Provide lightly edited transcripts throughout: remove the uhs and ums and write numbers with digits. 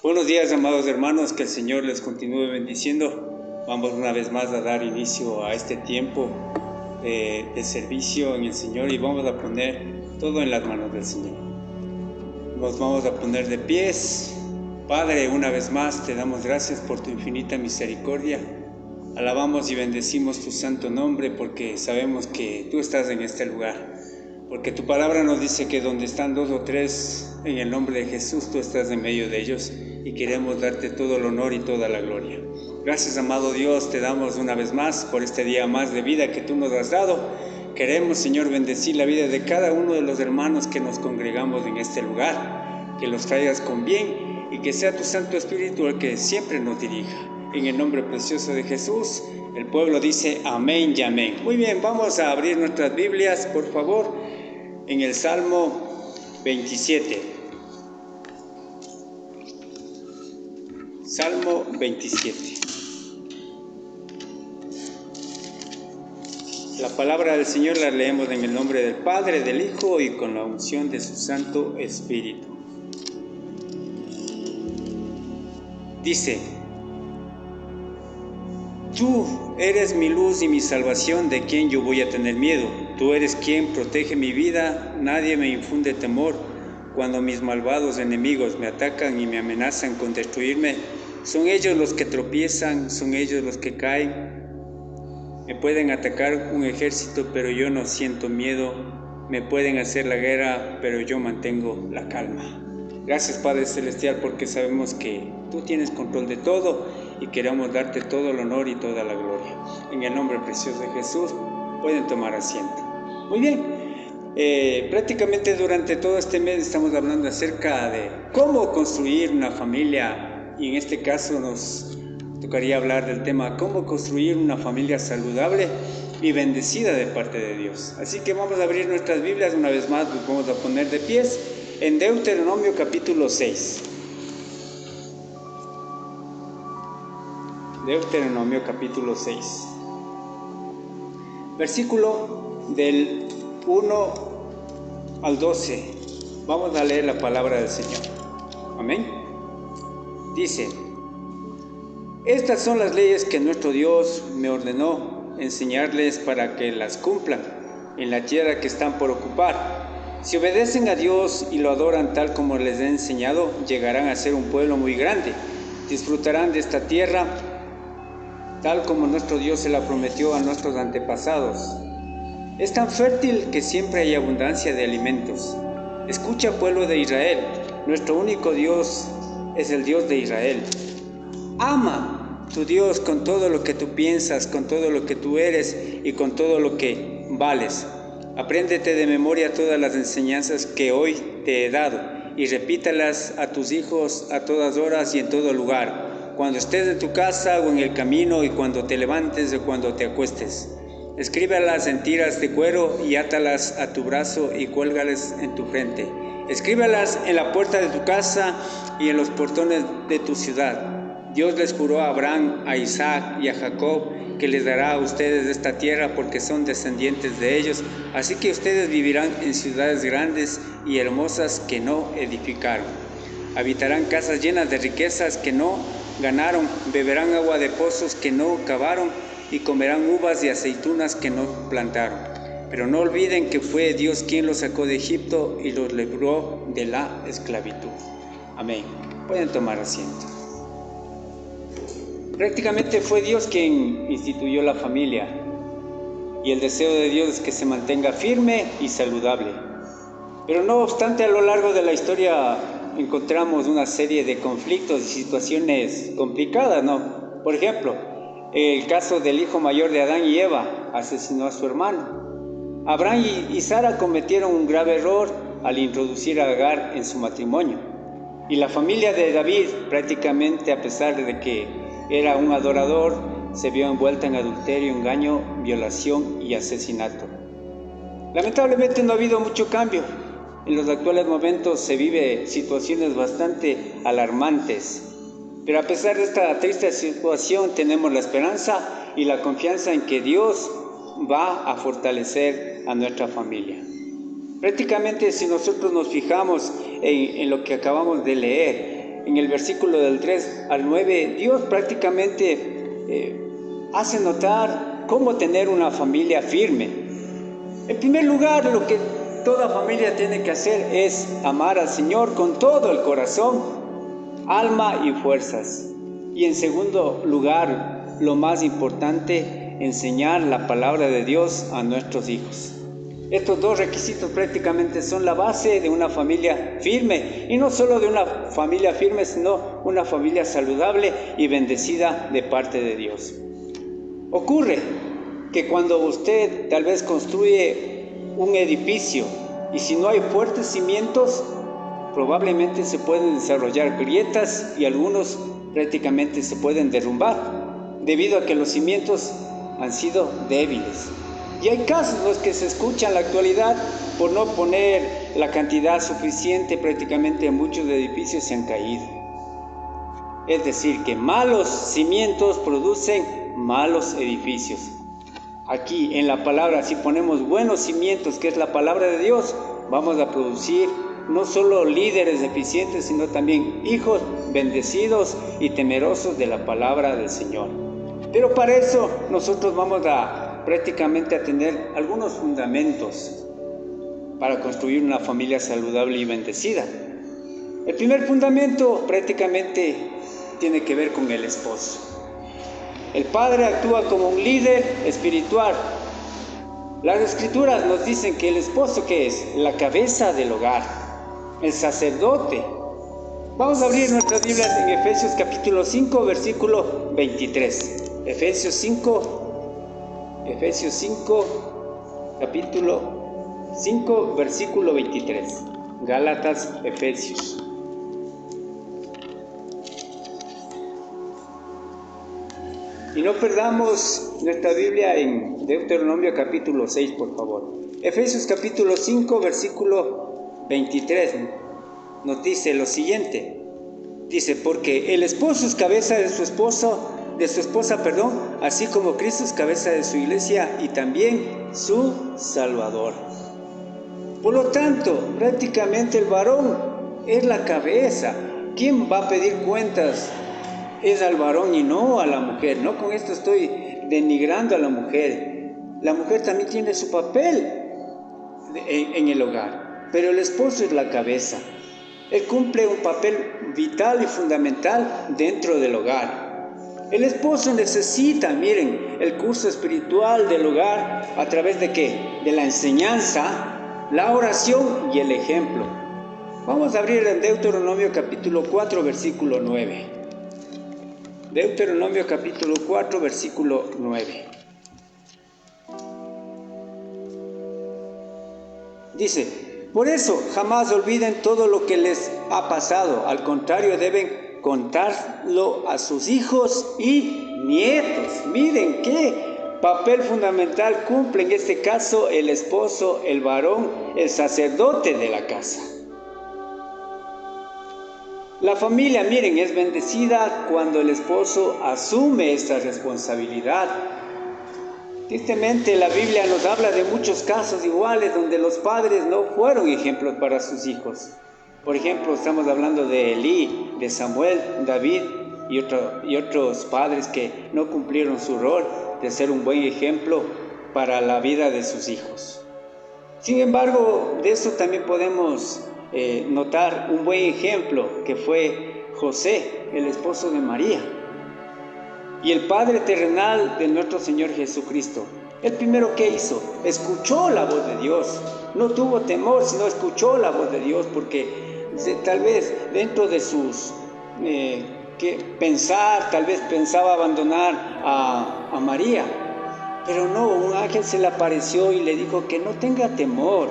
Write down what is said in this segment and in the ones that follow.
Buenos días, amados hermanos, que el Señor les continúe bendiciendo. Vamos una vez más a dar inicio a este tiempo de servicio en el Señor y vamos a poner todo en las manos del Señor. Nos vamos a poner de pies. Padre, una vez más te damos gracias por tu infinita misericordia. Alabamos y bendecimos tu santo nombre porque sabemos que tú estás en este lugar. Porque tu palabra nos dice que donde están dos o tres en el nombre de Jesús, tú estás en medio de ellos y queremos darte todo el honor y toda la gloria. Gracias, amado Dios, te damos una vez más por este día más de vida que tú nos has dado. Queremos, Señor, bendecir la vida de cada uno de los hermanos que nos congregamos en este lugar, que los traigas con bien y que sea tu Santo Espíritu el que siempre nos dirija. En el nombre precioso de Jesús, el pueblo dice amén y amén. Muy bien, vamos a abrir nuestras Biblias, por favor, en el Salmo 27. Salmo 27. La palabra del Señor la leemos en el nombre del Padre, del Hijo y con la unción de su Santo Espíritu. Dice: Tú eres mi luz y mi salvación, ¿de quién yo voy a tener miedo? Tú eres quien protege mi vida, nadie me infunde temor. Cuando mis malvados enemigos me atacan y me amenazan con destruirme, son ellos los que tropiezan, son ellos los que caen. Me pueden atacar un ejército, pero yo no siento miedo. Me pueden hacer la guerra, pero yo mantengo la calma. Gracias, Padre Celestial, porque sabemos que tú tienes control de todo y queremos darte todo el honor y toda la gloria. En el nombre precioso de Jesús, pueden tomar asiento. Muy bien, prácticamente durante todo este mes estamos hablando acerca de cómo construir una familia, y en este caso nos tocaría hablar del tema cómo construir una familia saludable y bendecida de parte de Dios. Así que vamos a abrir nuestras Biblias una vez más, nos vamos a poner de pies en Deuteronomio capítulo 6. Deuteronomio capítulo 6. Versículo del 1 al 12. Vamos a leer la palabra del Señor. Amén. Dice: Estas son las leyes que nuestro Dios me ordenó enseñarles para que las cumplan en la tierra que están por ocupar. Si obedecen a Dios y lo adoran tal como les he enseñado, llegarán a ser un pueblo muy grande. Disfrutarán de esta tierra tal como nuestro Dios se la prometió a nuestros antepasados. Es tan fértil que siempre hay abundancia de alimentos. Escucha, pueblo de Israel, nuestro único Dios es el Dios de Israel. Ama tu Dios con todo lo que tú piensas, con todo lo que tú eres y con todo lo que vales. Apréndete de memoria todas las enseñanzas que hoy te he dado y repítalas a tus hijos a todas horas y en todo lugar, cuando estés en tu casa o en el camino y cuando te levantes o cuando te acuestes. Escríbelas en tiras de cuero y átalas a tu brazo y cuélgalas en tu frente. Escríbelas en la puerta de tu casa y en los portones de tu ciudad. Dios les juró a Abraham, a Isaac y a Jacob que les dará a ustedes esta tierra porque son descendientes de ellos, así que ustedes vivirán en ciudades grandes y hermosas que no edificaron. Habitarán casas llenas de riquezas que no ganaron, beberán agua de pozos que no cavaron y comerán uvas y aceitunas que no plantaron. Pero no olviden que fue Dios quien los sacó de Egipto y los libró de la esclavitud. Amén. Pueden tomar asiento. Prácticamente fue Dios quien instituyó la familia y el deseo de Dios es que se mantenga firme y saludable. Pero no obstante, a lo largo de la historia encontramos una serie de conflictos y situaciones complicadas, ¿no? Por ejemplo, el caso del hijo mayor de Adán y Eva asesinó a su hermano. Abraham y Sara cometieron un grave error al introducir a Agar en su matrimonio. Y la familia de David, prácticamente a pesar de que era un adorador, se vio envuelta en adulterio, engaño, violación y asesinato. Lamentablemente no ha habido mucho cambio. En los actuales momentos se vive situaciones bastante alarmantes. Pero a pesar de esta triste situación tenemos la esperanza y la confianza en que Dios va a fortalecer a nuestra familia. Prácticamente si nosotros nos fijamos en lo que acabamos de leer, en el versículo del 3 al 9, Dios prácticamente hace notar cómo tener una familia firme. En primer lugar, lo que toda familia tiene que hacer es amar al Señor con todo el corazón, alma y fuerzas. Y en segundo lugar, lo más importante, enseñar la palabra de Dios a nuestros hijos. Estos dos requisitos prácticamente son la base de una familia firme, y no solo de una familia firme, sino una familia saludable y bendecida de parte de Dios. Ocurre que cuando usted tal vez construye un edificio y si no hay fuertes cimientos, probablemente se pueden desarrollar grietas y algunos prácticamente se pueden derrumbar debido a que los cimientos han sido débiles. Y hay casos en los que se escucha en la actualidad por no poner la cantidad suficiente, prácticamente muchos edificios se han caído. Es decir, que malos cimientos producen malos edificios. Aquí en la palabra, si ponemos buenos cimientos, que es la palabra de Dios, vamos a producir no solo líderes eficientes, sino también hijos bendecidos y temerosos de la palabra del Señor. Pero para eso nosotros vamos prácticamente a tener algunos fundamentos para construir una familia saludable y bendecida. El primer fundamento prácticamente tiene que ver con el esposo. El padre actúa como un líder espiritual. Las escrituras nos dicen que el esposo, ¿qué es? La cabeza del hogar, el sacerdote. Vamos a abrir nuestras Biblias en Efesios capítulo 5, versículo 23. Efesios 5, capítulo 5, versículo 23. Gálatas, Efesios. Y no perdamos nuestra Biblia en Deuteronomio capítulo 6, por favor. Efesios capítulo 5, versículo 23 nos dice lo siguiente. Dice, porque el esposo es cabeza de su esposa, así como Cristo es cabeza de su iglesia y también su Salvador. Por lo tanto, prácticamente el varón es la cabeza. ¿Quién va a pedir cuentas? Es al varón y no a la mujer. No con esto estoy denigrando a la mujer. La mujer también tiene su papel en el hogar, pero el esposo es la cabeza. Él cumple un papel vital y fundamental dentro del hogar. El esposo necesita, miren, el curso espiritual del hogar a través de ¿qué? De la enseñanza, la oración y el ejemplo. Vamos a abrir en Deuteronomio capítulo 4, versículo 9. Deuteronomio capítulo 4, versículo 9. Dice, por eso jamás olviden todo lo que les ha pasado. Al contrario, deben contarlo a sus hijos y nietos. Miren qué papel fundamental cumple en este caso el esposo, el varón, el sacerdote de la casa. La familia, miren, es bendecida cuando el esposo asume esta responsabilidad. Tristemente, la Biblia nos habla de muchos casos iguales donde los padres no fueron ejemplos para sus hijos. Por ejemplo, estamos hablando de Elí, de Samuel, David y otros padres que no cumplieron su rol de ser un buen ejemplo para la vida de sus hijos. Sin embargo, de eso también podemos notar un buen ejemplo que fue José, el esposo de María, y el Padre terrenal de nuestro Señor Jesucristo. El primero que hizo, escuchó la voz de Dios, no tuvo temor, sino escuchó la voz de Dios, porque tal vez dentro de sus tal vez pensaba abandonar a María, pero no, un ángel se le apareció y le dijo que no tenga temor,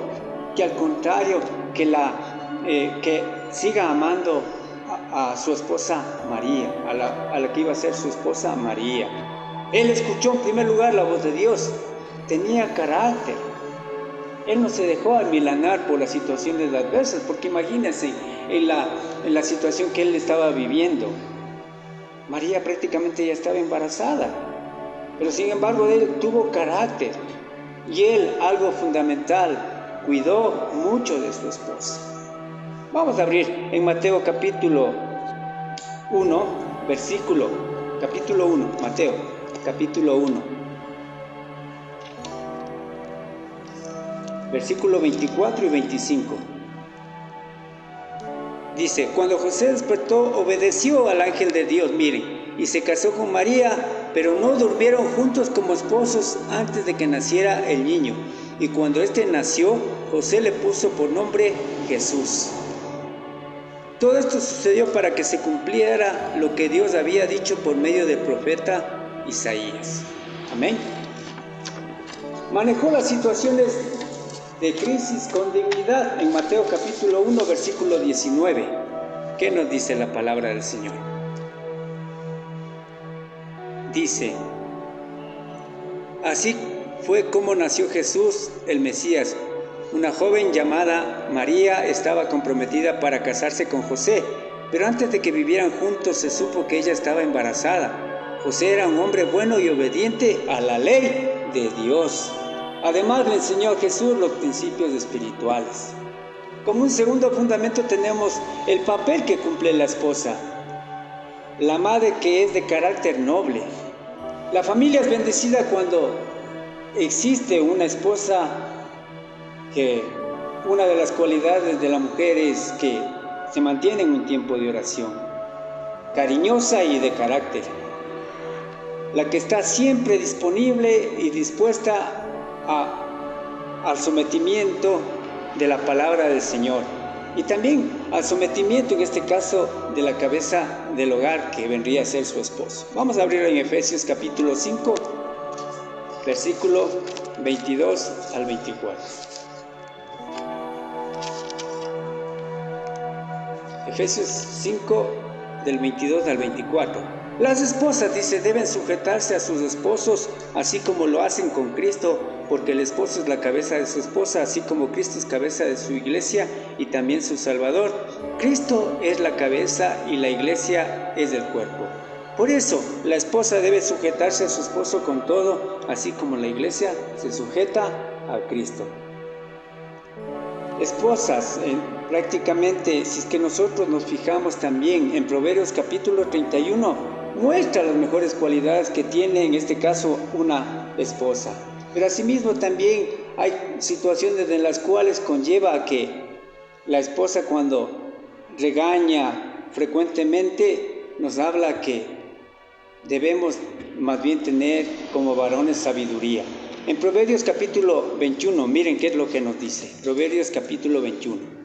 que al contrario, que siga amando a su esposa María, a la que iba a ser su esposa María. Él escuchó en primer lugar la voz de Dios, tenía carácter. Él no se dejó amilanar por las situaciones adversas, porque imagínense en la situación que él estaba viviendo. María prácticamente ya estaba embarazada, pero sin embargo él tuvo carácter y él, algo fundamental, cuidó mucho de su esposa. Vamos a abrir en Mateo capítulo 1, capítulo 1, Mateo, capítulo 1, versículo 24 y 25. Dice, cuando José despertó, obedeció al ángel de Dios, miren, y se casó con María, pero no durmieron juntos como esposos antes de que naciera el niño. Y cuando éste nació, José le puso por nombre Jesús. Todo esto sucedió para que se cumpliera lo que Dios había dicho por medio del profeta Isaías. Amén. Manejó las situaciones de crisis con dignidad en Mateo capítulo 1, versículo 19. ¿Qué nos dice la palabra del Señor? Dice, así fue como nació Jesús, el Mesías. Una joven llamada María estaba comprometida para casarse con José, pero antes de que vivieran juntos se supo que ella estaba embarazada. José era un hombre bueno y obediente a la ley de Dios. Además le enseñó a Jesús los principios espirituales. Como un segundo fundamento tenemos el papel que cumple la esposa, la madre que es de carácter noble. La familia es bendecida cuando existe una esposa que una de las cualidades de la mujer es que se mantiene en un tiempo de oración, cariñosa y de carácter, la que está siempre disponible y dispuesta al sometimiento de la palabra del Señor y también al sometimiento, en este caso, de la cabeza del hogar, que vendría a ser su esposo. Vamos a abrirlo en Efesios capítulo 5, versículo 22 al 24. Efesios 5, del 22 al 24. Las esposas, dice, deben sujetarse a sus esposos, así como lo hacen con Cristo, porque el esposo es la cabeza de su esposa, así como Cristo es cabeza de su iglesia y también su Salvador. Cristo es la cabeza y la iglesia es el cuerpo. Por eso, la esposa debe sujetarse a su esposo con todo, así como la iglesia se sujeta a Cristo. Esposas, prácticamente, si es que nosotros nos fijamos también en Proverbios capítulo 31, muestra las mejores cualidades que tiene en este caso una esposa. Pero asimismo también hay situaciones en las cuales conlleva a que la esposa, cuando regaña frecuentemente, nos habla que debemos más bien tener como varones sabiduría. En Proverbios capítulo 21, miren qué es lo que nos dice. Proverbios capítulo 21.